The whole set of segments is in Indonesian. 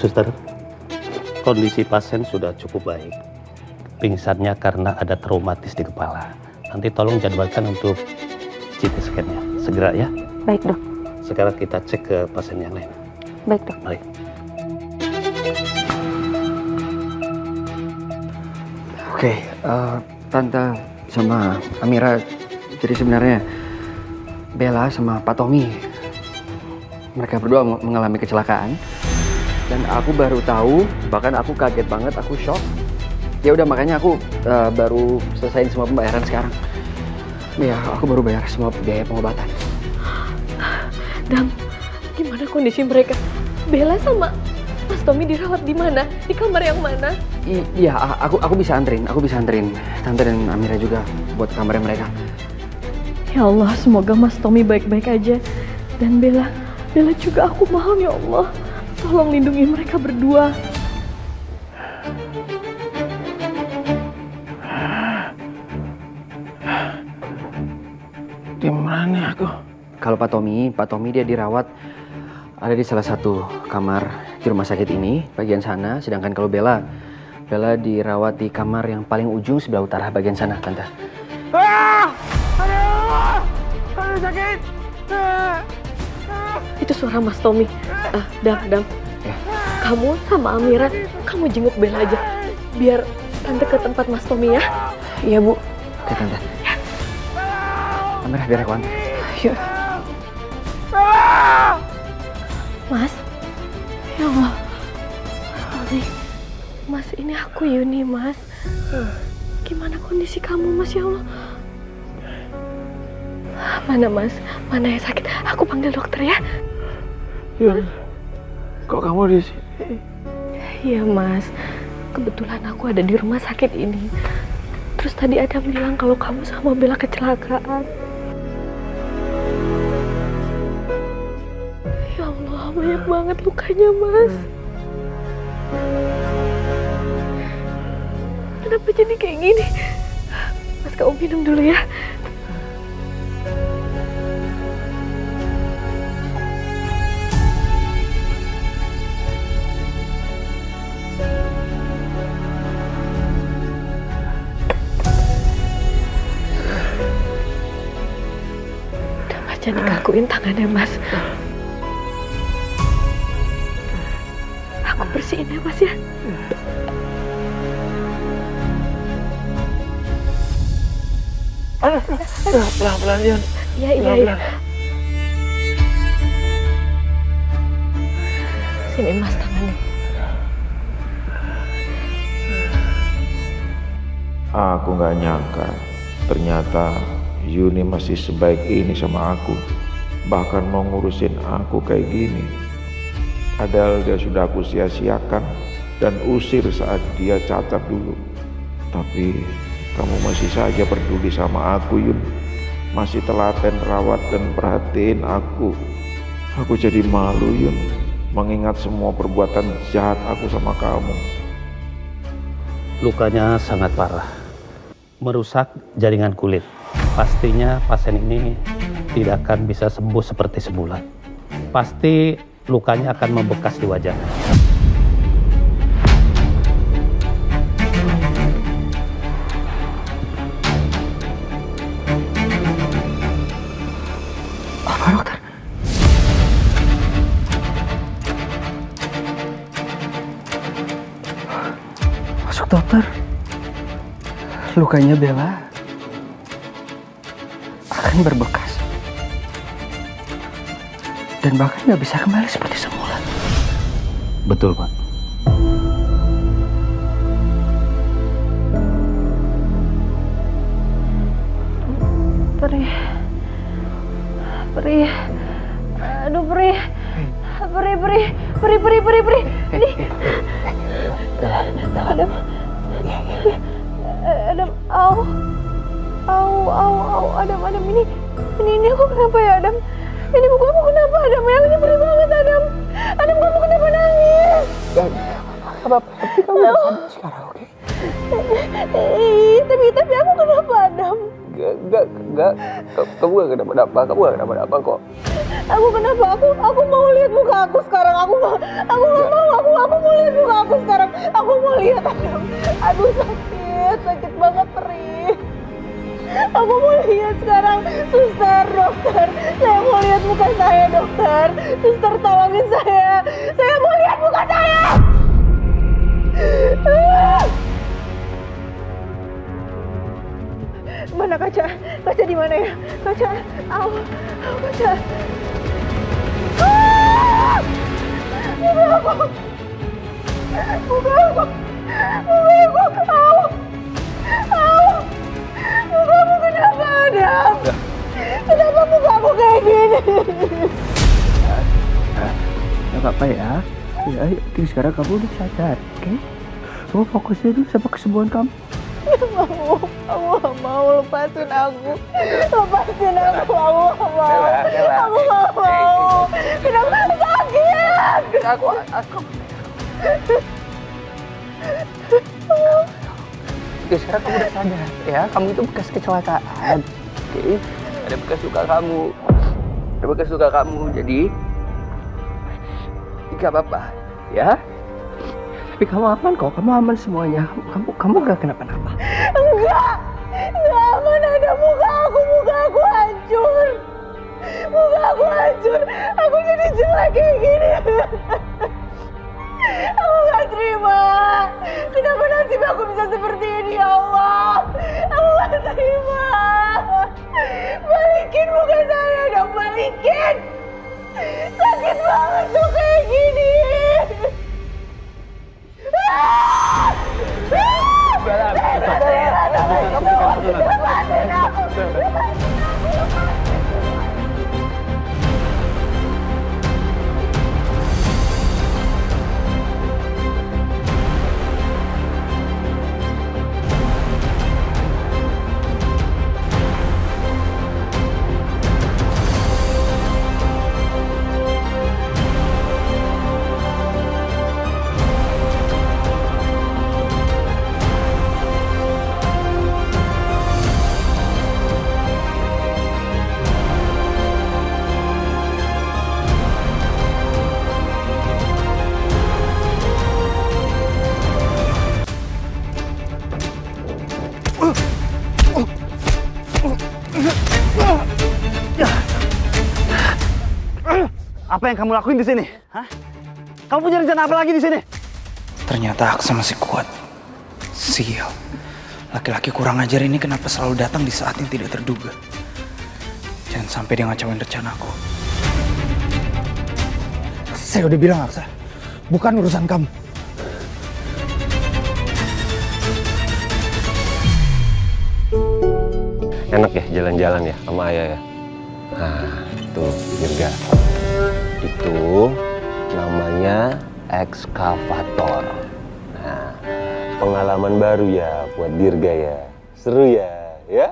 Suster, kondisi pasien sudah cukup baik. Pingsannya karena ada traumatis di kepala. Nanti tolong jadwalkan untuk CT scan-nya. Segera ya. Baik, Dok. Sekarang kita cek ke pasien yang lain. Baik, Dok. Mari. Oke, Tante sama Amira, jadi sebenarnya Bella sama Pak Tommy, mereka berdua mengalami kecelakaan. Dan aku baru tahu, bahkan aku kaget banget, aku shock. Ya udah makanya aku baru selesaiin semua pembayaran sekarang. Ya, aku baru bayar semua biaya pengobatan. Dam, gimana kondisi mereka? Bella sama Mas Tommy dirawat di mana? Di kamar yang mana? Iya, aku bisa anterin, Tante dan Amira juga buat kamarnya mereka. Ya Allah, semoga Mas Tommy baik-baik aja. Dan Bella juga aku mohon ya Allah. Tolong lindungi mereka berdua. Di mana aku? Kalau Pak Tommy dia dirawat ada di salah satu kamar di rumah sakit ini, bagian sana. Sedangkan kalau Bella dirawat di kamar yang paling ujung sebelah utara, bagian sana, Tante. Aduh sakit. Itu suara Mas Tommy. Dam. Ya. Kamu sama Amira, kamu jenguk Bella aja. Biar Tante ke tempat Mas Tommy ya. Iya, Bu. Oke, Tante. Amira, biar aku antar. Ayo. Mas. Ya Allah. Mas, ini aku Yuni, Mas. Gimana kondisi kamu, Mas? Ya Allah. Mana, Mas? Mana yang sakit? Aku panggil dokter ya. Yun, kok kamu di sini? Iya, Mas. Kebetulan aku ada di rumah sakit ini. Terus tadi Adam bilang kalau kamu sama Bella kecelakaan. Ya Allah, banyak banget lukanya, Mas. Kenapa jadi kayak gini? Mas, kamu minum dulu ya. Udah, Mas, jangan dikakuin tangannya, Mas. Aku bersihin ya, Mas ya. Pelan-pelan, Yun. Iya. Sini, Mas, tangannya. Aku nggak nyangka, ternyata Yuni masih sebaik ini sama aku. Bahkan mau ngurusin aku kayak gini. Padahal dia sudah aku sia-siakan dan usir saat dia cacat dulu. Tapi kamu masih saja peduli sama aku, Yun. Masih telaten rawat dan perhatiin aku. Aku jadi malu, Yun, mengingat semua perbuatan jahat aku sama kamu. Lukanya sangat parah. Merusak jaringan kulit. Pastinya pasien ini tidak akan bisa sembuh seperti semula. Pasti lukanya akan membekas di wajahnya. Apa, dokter? Masuk, dokter. Lukanya Bella akan berbekas. Dan bahkan nggak bisa kembali seperti semula. Betul, Pak. Perih. Aduh, perih. Perih. Adam, au. Adam, ini aku kenapa ya, Adam? Ini buku aku kenapa, Adam? Ya, ini perih banget, Adam. Adam, kamu kenapa nangis? Tapi kamu udah sadar sekarang, oke? Tapi aku kenapa, Adam? Enggak. Kamu gak kenapa-napa kok. Aku kenapa? Aku mau lihat muka aku sekarang. Aku mau lihat muka aku sekarang. Aku mau lihat. Aduh sakit banget perih. Aku mau lihat sekarang. Suster, dokter, saya mau lihat muka saya, dokter. Suster, tolongin saya. Saya mau lihat muka saya. Mana kaca? Kaca di mana ya? Kaca. Kaca. Muka aku. Muka aku kenapa Adam? Kenapa muka aku kayak gini? Gak apa-apa ya. Ya, sekarang kamu udah sadar, oke? Kamu fokusnya dulu sama kesembuhan kamu. Aku gak mau lepasin aku. Aku gak mau. Kenapa sakit? Aku. Oke, sekarang kamu udah sadar ya. Kamu itu bekas kecelakaan. Oke, ada bekas luka kamu. Jadi gak apa-apa ya. Tapi kamu aman kok. Kamu aman semuanya. Kamu gak kenapa-napa. Enggak aman. Ada muka aku hancur. Aku jadi jelek kayak gini. Aku gak terima. Kenapa nasib aku bisa seperti ini, ya Allah? Aku gak terima. Balikin muka saya dong, balikin. Sakit banget tuh kayak gini. Apa yang kamu lakuin di sini? Hah? Kamu punya rencana apa lagi di sini? Ternyata Aksa masih kuat. Sial. Laki-laki kurang ajar ini kenapa selalu datang di saat yang tidak terduga? Jangan sampai dia ngacauin rencanaku. Saya udah bilang Aksa, bukan urusan kamu. Enak ya jalan-jalan ya sama ayah ya. Nah, tuh Dirga. Itu namanya ekskavator. Nah, pengalaman baru ya buat Dirga ya. Seru ya, ya?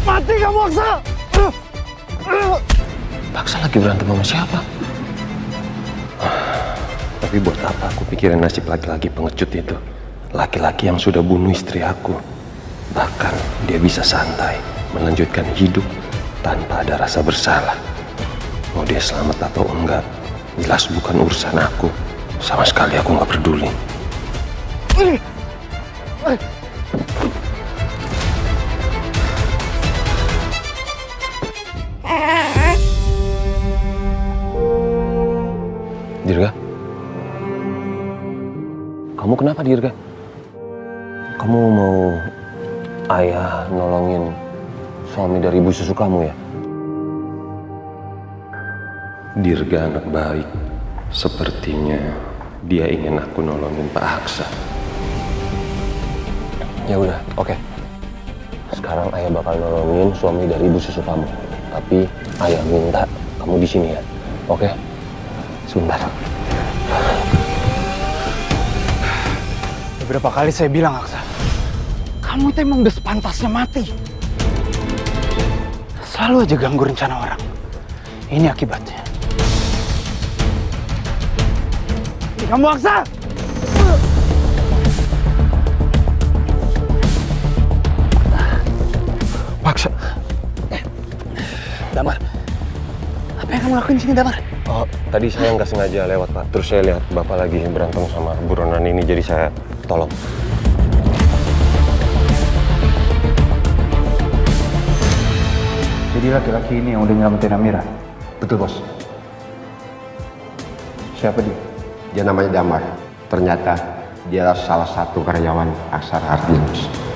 Mati kamu, Aksa! Aksa lagi berantem sama siapa? Tapi buat apa aku pikirin nasib laki-laki pengecut itu? Laki-laki yang sudah bunuh istri aku. Bahkan dia bisa santai melanjutkan hidup tanpa ada rasa bersalah. Mau dia selamat atau enggak, jelas bukan urusan aku. Sama sekali aku nggak peduli. Dirga? Kamu kenapa, Dirga? Kamu mau ayah nolongin suami dari ibu susu kamu ya? Dirga anak baik. Sepertinya dia ingin aku nolongin Pak Aksa. Ya udah, oke. Sekarang ayah bakal nolongin suami dari ibu susu kamu. Tapi ayah minta kamu di sini ya. Oke? Sebentar. Beberapa kali saya bilang, Aksa, kamu itu emang udah sepantasnya mati. Selalu aja ganggu rencana orang. Ini akibatnya. Kamu Aksa! Paksa. Damar, apa yang kamu lakuin di sini, Damar? Oh, tadi saya nggak sengaja lewat, Pak. Terus saya lihat Bapak lagi berantem sama buronan ini, jadi saya tolong. Jadi laki-laki ini yang udah nyelamatin Amira? Betul, Bos. Siapa dia? Dia namanya Damar. Ternyata dia salah satu karyawan Aksara Art News.